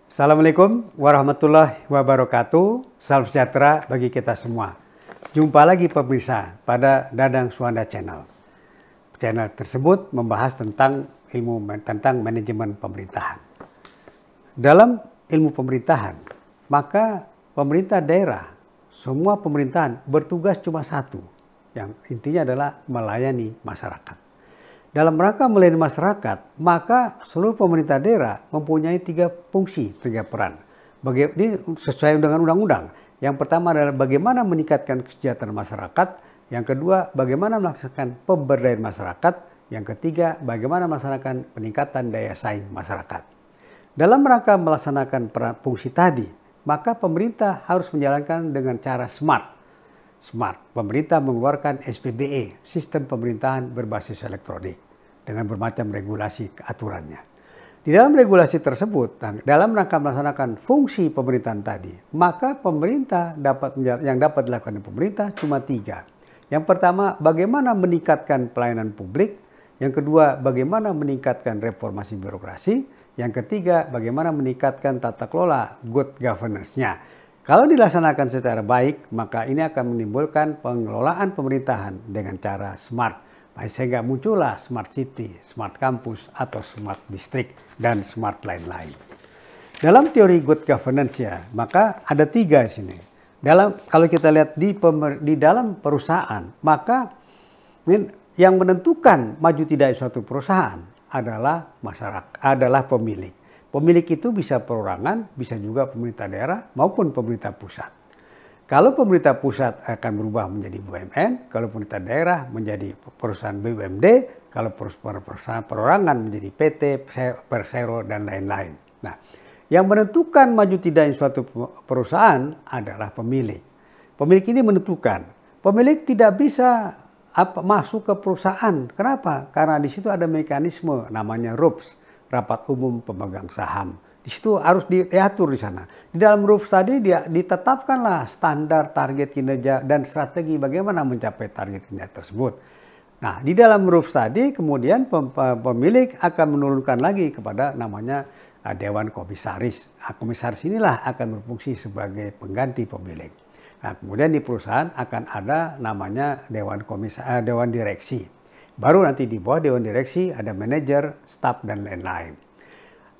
Assalamualaikum warahmatullahi wabarakatuh. Salam sejahtera bagi kita semua. Jumpa lagi pemirsa pada Dadang Suwanda Channel. Channel tersebut membahas tentang tentang manajemen pemerintahan. Dalam ilmu pemerintahan, maka pemerintah daerah, semua pemerintahan bertugas cuma satu, yang intinya adalah melayani masyarakat. Dalam rangka melayani masyarakat, maka seluruh pemerintah daerah mempunyai tiga fungsi, tiga peran. Ini sesuai dengan undang-undang. Yang pertama adalah bagaimana meningkatkan kesejahteraan masyarakat. Yang kedua, bagaimana melaksanakan pemberdayaan masyarakat. Yang ketiga, bagaimana melaksanakan peningkatan daya saing masyarakat. Dalam rangka melaksanakan fungsi tadi, maka pemerintah harus menjalankan dengan cara smart. Pemerintah mengeluarkan SPBE, Sistem Pemerintahan Berbasis Elektronik, dengan bermacam regulasi aturannya. Di dalam regulasi tersebut, dalam rangka melaksanakan fungsi pemerintahan tadi, maka pemerintah yang dapat dilakukan pemerintah cuma tiga. Yang pertama, bagaimana meningkatkan pelayanan publik. Yang kedua, bagaimana meningkatkan reformasi birokrasi. Yang ketiga, bagaimana meningkatkan tata kelola good governance-nya. Kalau dilaksanakan secara baik, maka ini akan menimbulkan pengelolaan pemerintahan dengan cara smart. Sehingga muncullah smart city, smart campus, atau smart district, dan smart lain-lain. Dalam teori good governance ya, maka ada tiga di sini. Kalau kita lihat di dalam perusahaan, maka yang menentukan maju tidak suatu perusahaan adalah masyarakat, adalah pemilik. Pemilik itu bisa perorangan, bisa juga pemerintah daerah maupun pemerintah pusat. Kalau pemerintah pusat akan berubah menjadi BUMN, kalau pemerintah daerah menjadi perusahaan BUMD, kalau perusahaan perorangan menjadi PT, Persero, dan lain-lain. Nah, yang menentukan maju tidaknya suatu perusahaan adalah pemilik. Pemilik ini menentukan. Pemilik tidak bisa masuk ke perusahaan. Kenapa? Karena di situ ada mekanisme namanya RUPS. Rapat Umum Pemegang Saham. Di situ harus diatur di sana. Di dalam RUPS tadi ditetapkanlah standar target kinerja dan strategi bagaimana mencapai target kinerja tersebut. Nah, di dalam RUPS tadi kemudian pemilik akan menurunkan lagi kepada namanya Dewan Komisaris. Komisaris inilah akan berfungsi sebagai pengganti pemilik. Nah, kemudian di perusahaan akan ada namanya Dewan Direksi. Baru nanti di bawah Dewan Direksi ada manajer, staf, dan lain-lain.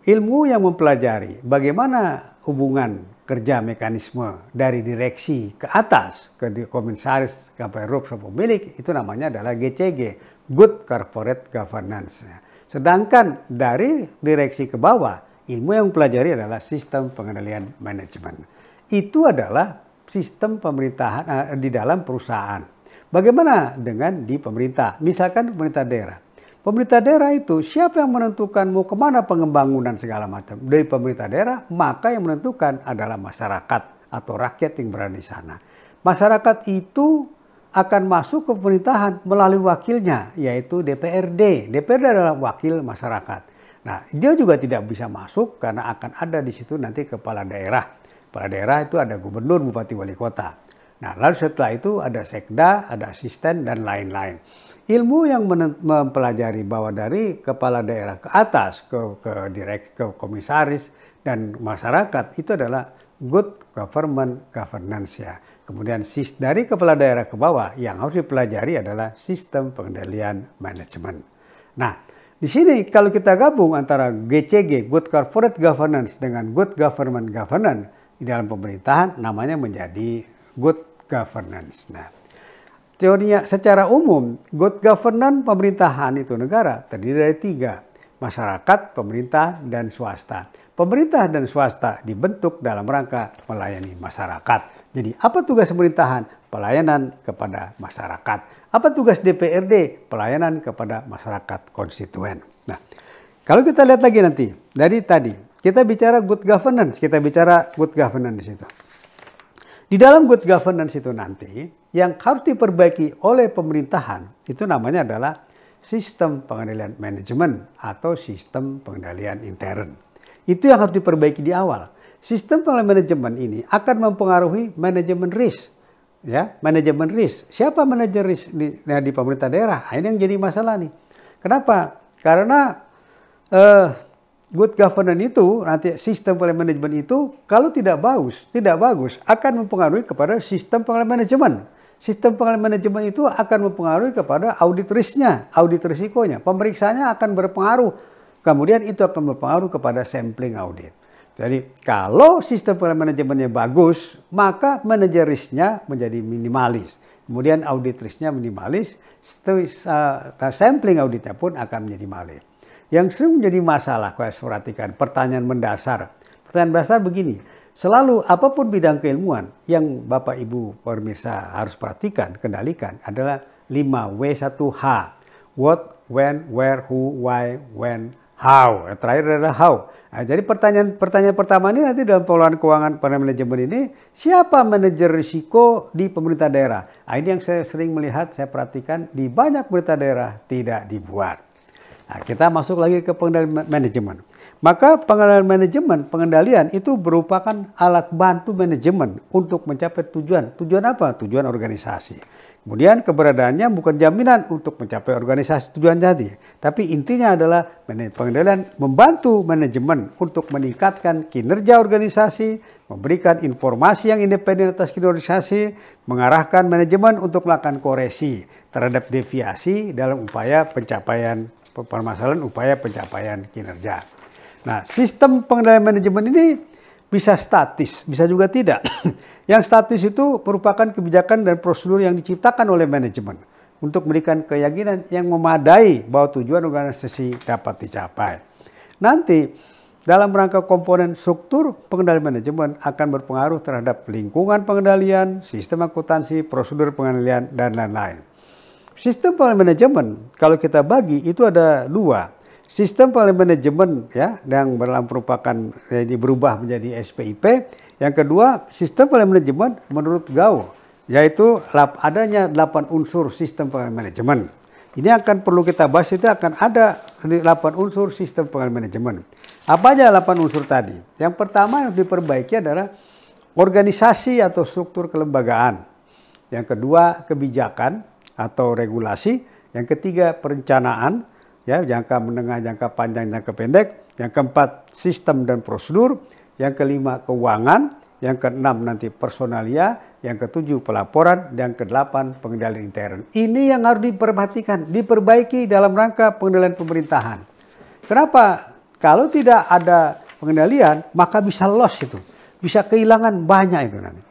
Ilmu yang mempelajari bagaimana hubungan kerja mekanisme dari direksi ke atas, ke komisaris, ke RUPS, pemilik, itu namanya adalah GCG, Good Corporate Governance. Sedangkan dari direksi ke bawah, ilmu yang mempelajari adalah sistem pengendalian manajemen. Itu adalah sistem pemerintahan di dalam perusahaan. Bagaimana dengan di pemerintah? Misalkan pemerintah daerah. Pemerintah daerah itu siapa yang menentukan mau kemana pengembangan segala macam? Dari pemerintah daerah, maka yang menentukan adalah masyarakat atau rakyat yang berada di sana. Masyarakat itu akan masuk ke pemerintahan melalui wakilnya, yaitu DPRD. DPRD adalah wakil masyarakat. Nah, dia juga tidak bisa masuk karena akan ada di situ nanti kepala daerah. Kepala daerah itu ada gubernur, bupati, wali kota. Nah, lalu setelah itu ada sekda, ada asisten, dan lain-lain. Ilmu yang mempelajari bahwa dari kepala daerah ke atas, ke komisaris, dan masyarakat, itu adalah good governance ya. Kemudian dari kepala daerah ke bawah, yang harus dipelajari adalah sistem pengendalian manajemen. Nah, di sini kalau kita gabung antara GCG, Good Corporate Governance, dengan Good Government Governance, di dalam pemerintahan namanya menjadi good governance. Nah, teorinya secara umum, good governance pemerintahan itu negara terdiri dari tiga. Masyarakat, pemerintah, dan swasta. Pemerintah dan swasta dibentuk dalam rangka melayani masyarakat. Jadi apa tugas pemerintahan? Pelayanan kepada masyarakat. Apa tugas DPRD? Pelayanan kepada masyarakat konstituen. Nah, kalau kita lihat lagi nanti, dari tadi, kita bicara good governance, di situ. Di dalam good governance itu nanti, yang harus diperbaiki oleh pemerintahan, itu namanya adalah sistem pengendalian manajemen atau sistem pengendalian intern. Itu yang harus diperbaiki di awal. Sistem pengendalian manajemen ini akan mempengaruhi manajemen risk. Ya, manajemen risk. Siapa manajer risk di pemerintah daerah? Ini yang jadi masalah nih. Kenapa? Karena good governance itu, nanti sistem pengelolaan manajemen itu kalau tidak bagus akan mempengaruhi kepada sistem pengelolaan manajemen. Sistem pengelolaan manajemen itu akan mempengaruhi kepada audit risknya, audit risikonya, pemeriksaannya akan berpengaruh. Kemudian itu akan berpengaruh kepada sampling audit. Jadi kalau sistem pengelolaan manajemennya bagus, maka manajer risknya menjadi minimalis. Kemudian audit risknya minimalis, sampling auditnya pun akan menjadi minimalis. Yang sering menjadi masalah, kalau saya perhatikan, pertanyaan mendasar. Pertanyaan dasar begini, selalu apapun bidang keilmuan yang Bapak Ibu pemirsa harus perhatikan, kendalikan adalah 5W1H. What, when, where, who, why, when, how. Yang terakhir adalah how. Nah, jadi pertanyaan pertama ini nanti dalam pengelolaan keuangan pada manajemen ini, siapa manajer risiko di pemerintah daerah? Nah, ini yang saya sering melihat, saya perhatikan di banyak pemerintah daerah tidak dibuat. Nah, kita masuk lagi ke pengendalian manajemen. Maka pengendalian itu merupakan alat bantu manajemen untuk mencapai tujuan. Tujuan apa? Tujuan organisasi. Kemudian keberadaannya bukan jaminan untuk mencapai organisasi tujuan jadi. Tapi intinya adalah pengendalian membantu manajemen untuk meningkatkan kinerja organisasi, memberikan informasi yang independen atas kinerja organisasi, mengarahkan manajemen untuk melakukan koreksi terhadap deviasi dalam upaya pencapaian permasalahan upaya pencapaian kinerja. Nah, sistem pengendalian manajemen ini bisa statis, bisa juga tidak. Yang statis itu merupakan kebijakan dan prosedur yang diciptakan oleh manajemen untuk memberikan keyakinan yang memadai bahwa tujuan organisasi dapat dicapai. Nanti dalam rangka komponen struktur pengendalian manajemen akan berpengaruh terhadap lingkungan pengendalian, sistem akuntansi, prosedur pengendalian, dan lain-lain. Sistem pengendalian manajemen kalau kita bagi itu ada dua. Sistem pengendalian manajemen ya yang merupakan ini berubah menjadi SPIP. Yang kedua, sistem pengendalian manajemen menurut GAO yaitu adanya 8 unsur sistem pengendalian manajemen. Ini akan perlu kita bahas, itu akan ada 8 unsur sistem pengendalian manajemen. Apa aja 8 unsur tadi? Yang pertama yang diperbaiki adalah organisasi atau struktur kelembagaan. Yang kedua, kebijakan atau regulasi. Yang ketiga, perencanaan. Ya, jangka menengah, jangka panjang, jangka pendek. Yang keempat, sistem dan prosedur. Yang kelima, keuangan. Yang keenam, nanti personalia. Yang ketujuh, pelaporan. Dan kedelapan, pengendalian intern. Ini yang harus diperhatikan, diperbaiki dalam rangka pengendalian pemerintahan. Kenapa? Kalau tidak ada pengendalian, maka bisa loss itu. Bisa kehilangan banyak itu nanti.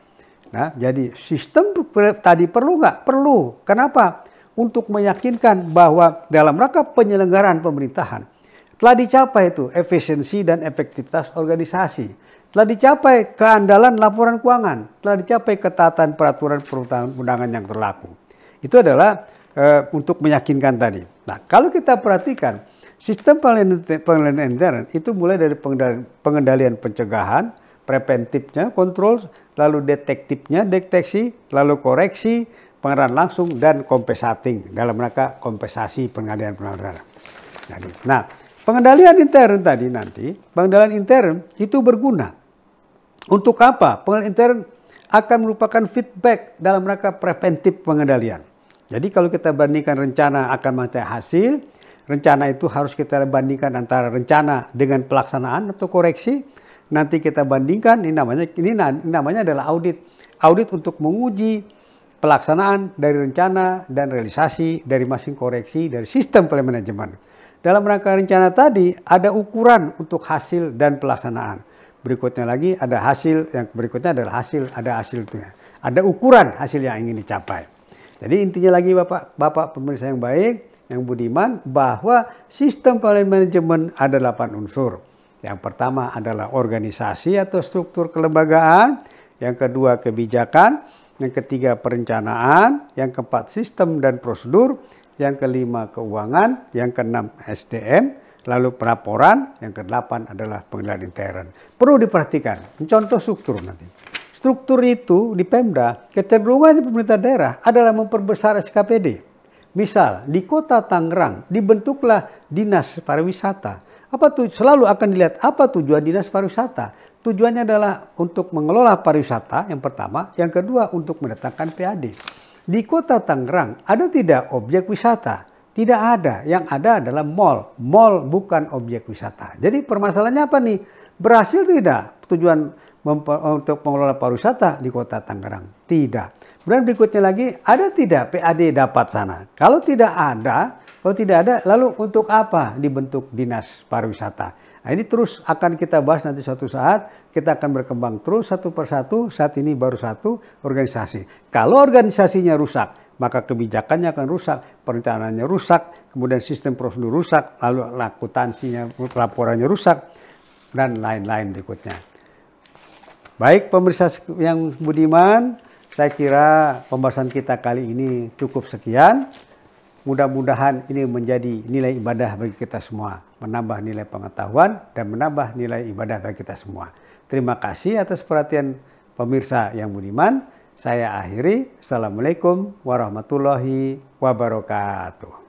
Nah, jadi sistem tadi perlu nggak? Perlu. Kenapa? Untuk meyakinkan bahwa dalam rangka penyelenggaraan pemerintahan telah dicapai itu efisiensi dan efektivitas organisasi, telah dicapai keandalan laporan keuangan, telah dicapai ketaatan peraturan perundang-undangan yang berlaku. Itu adalah untuk meyakinkan tadi. Nah, kalau kita perhatikan sistem pengendalian intern itu mulai dari pengendalian pencegahan, preventifnya, kontrol, lalu detektifnya, deteksi, lalu koreksi, pengarahan langsung, dan compensating dalam rangka kompensasi pengendalian. Nah, pengendalian intern tadi nanti, pengendalian intern itu berguna. Untuk apa? Pengendalian intern akan merupakan feedback dalam rangka preventif pengendalian. Jadi kalau kita bandingkan rencana akan mencapai hasil, rencana itu harus kita bandingkan antara rencana dengan pelaksanaan atau koreksi. Nanti kita bandingkan, ini namanya adalah audit. Audit untuk menguji pelaksanaan dari rencana dan realisasi dari masing koreksi dari sistem manajemen. Dalam rangka rencana tadi ada ukuran untuk hasil dan pelaksanaan. Berikutnya lagi ada hasil, yang berikutnya adalah hasil, ada hasilnya. Ada ukuran hasil yang ingin dicapai. Jadi intinya lagi Bapak pemirsa yang baik, yang budiman, bahwa sistem manajemen ada 8 unsur. Yang pertama adalah organisasi atau struktur kelembagaan, yang kedua kebijakan, yang ketiga perencanaan, yang keempat sistem dan prosedur, yang kelima keuangan, yang keenam SDM, lalu pelaporan, yang kedelapan adalah pengendalian intern. Perlu diperhatikan, contoh struktur nanti. Struktur itu di Pemda, kecenderungan di pemerintah daerah adalah memperbesar SKPD. Misal di Kota Tangerang dibentuklah Dinas Pariwisata. Selalu akan dilihat apa tujuan Dinas Pariwisata. Tujuannya adalah untuk mengelola pariwisata yang pertama, yang kedua untuk mendatangkan PAD. Di Kota Tangerang ada tidak objek wisata? Tidak ada. Yang ada adalah mall. Mall bukan objek wisata. Jadi permasalahannya apa nih? Berhasil tidak tujuan untuk mengelola pariwisata di Kota Tangerang? Tidak. Kemudian berikutnya lagi, ada tidak PAD dapat sana? Kalau tidak ada, lalu untuk apa dibentuk Dinas Pariwisata? Nah, ini terus akan kita bahas nanti suatu saat. Kita akan berkembang terus satu persatu. Saat ini baru satu organisasi. Kalau organisasinya rusak, maka kebijakannya akan rusak, perencanaannya rusak, kemudian sistem prosedur rusak, lalu akuntansinya, laporannya rusak, dan lain-lain berikutnya. Baik pemirsa yang budiman, saya kira pembahasan kita kali ini cukup sekian. Mudah-mudahan ini menjadi nilai ibadah bagi kita semua. Menambah nilai pengetahuan dan menambah nilai ibadah bagi kita semua. Terima kasih atas perhatian pemirsa yang budiman. Saya akhiri. Assalamualaikum warahmatullahi wabarakatuh.